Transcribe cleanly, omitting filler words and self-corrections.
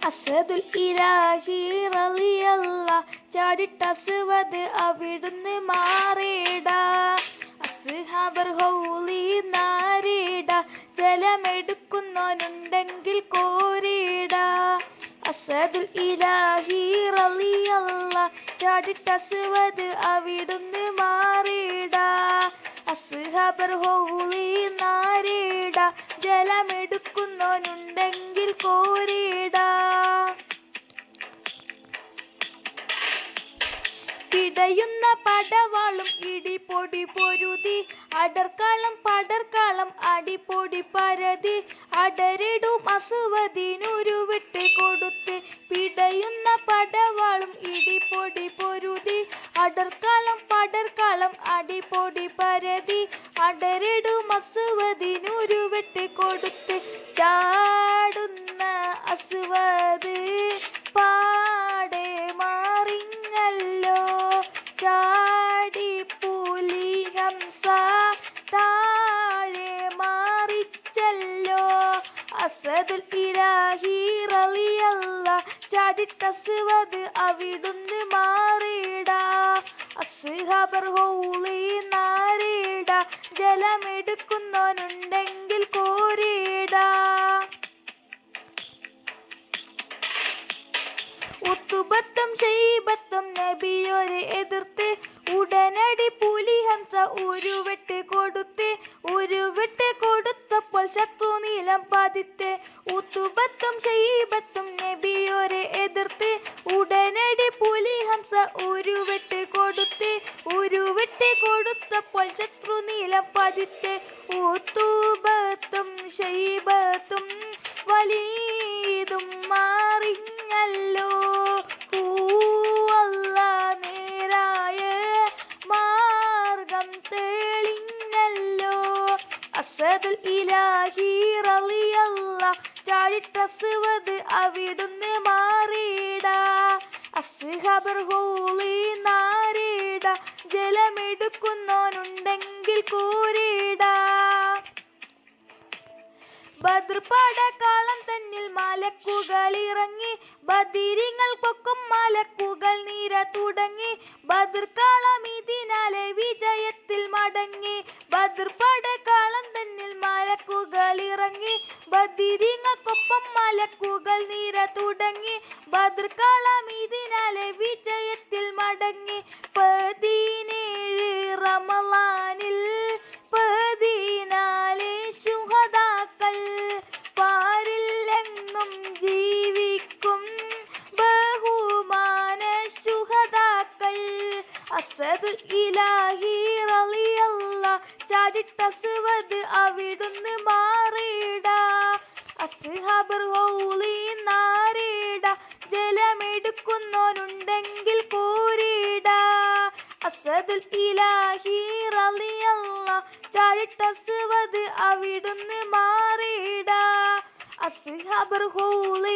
അസദുൽ ഇലാഹി റളിയല്ല ചാടിട്ടസുവത് അവിടുന്ന് മാറിട അസ്ഹാബർ ഹൗലി നാരിട ജലമെടുക്കുന്നവനുണ്ടെങ്കിൽ കോരിട അസദുൽ ഇലാഹി റളിയല്ല ചാടിട്ടസുവത് അവിടുന്ന് മാറിട അസ്ഹാബർ ഹൗലി നാരിട ജലമെടുക്കുന്നവനുണ്ടെങ്കിൽ കോരിട പിടയുന്ന പടവാളും ഇടിപൊടി പൊരുതി അടർക്കാളം പടർക്കാളം അടിപൊടി പരതി അടരിടും അസുവതിനുരുവിട്ട് കൊടുത്ത് പിടയുന്ന പടവാളും ഇടിപൊടി പൊരുതി അടർക്കാളം പടർക്കാളം അടിപൊടി പരതി അടരിടും അസുവതിനുരുവിട്ട് കൊടുത്ത് ചാടുന്ന അസുവത് പാടെ മാറിങ്ങല്ലോ ചാടി പുലി ഹംസ താഴെ മാറിച്ചല്ലോ അസദുൽ ഇലാഹി റളിയല്ല ചാടിട്ടസുവത് അവിടുന്ന് മാറിട അസ്ഹാബർ ഹൗലി നാരിട ജലമെടുക്കുന്നവനുണ്ടെങ്കിൽ കോരിട ഉത്തുബത്തും ഷൈബത്തും നബിയോരെ എതിർത്ത് ഉടനടി പുലി ഹംസ ഉരുവിട്ട് കൊടുത്തപ്പോൾ ശത്രു നീലം പതിത്തെ ഉത്തുബത്തും ഷൈബത്തും നബിയോരെ എതിർത്ത് ഉടനടി പുലി ഹംസ ഉരുവിട്ട് കൊടുത്തപ്പോൾ ശത്രു നീലം പതിത്തെ ഉത്തുബത്തും ഷൈബത്തും വലീദും മാറിങ്ങല്ലോ പൂവല്ല നേരായ മാർഗം തെളിഞ്ഞല്ലോ അസദുൽ ഇലാഹി റളിയല്ല ചാടിട്ടസുവത് അവിടുന്ന് മാറിട അസ്ഹാബർ ഹൗലി നാരിട ജലമെടുക്കുന്നവനുണ്ടെങ്കിൽ കോരിട ബദ്ർ പടക്കാളം തന്നിൽ മലക്കുകൾ ഇറങ്ങി ബദിരിങ്ങൾക്കൊക്കും മലക്കുകൾ നിര തുടങ്ങി ബദ്ർ കാളം ഇതിനാലെ വിജയത്തിൽ മടങ്ങി ബദ്ർ പടക്കാളം തന്നിൽ മലക്കുകൾ ഇറങ്ങി ബദിരിങ്ങൾക്കൊപ്പം മലക്കുകൾ നിര തുടങ്ങി ബദ്ർ കാളം ഇതിനാലെ വിജയത്തിൽ മടങ്ങി 17 റമളാനിൽ 14 ശുഹദാക്കൾ പാരില്ലെന്നും ജീവിക്കും ബഹുമാന ശുഹദാക്കൾ അസദുൽ ഇലാഹി റളിയല്ല ചാടിട്ടസുവത് അവിടുന്ന് മാറിട അസ്ഹാബർ ഹൗലി നാരിട ജലമെടുക്കുന്നവനുണ്ടെങ്കിൽ കോരിട അസദുൽ ഇലാഹി റളിയല്ല ചാടിട്ടസുവത് അവിടുന്ന് മാറിട അസ്ഹാബർ ഹൗലി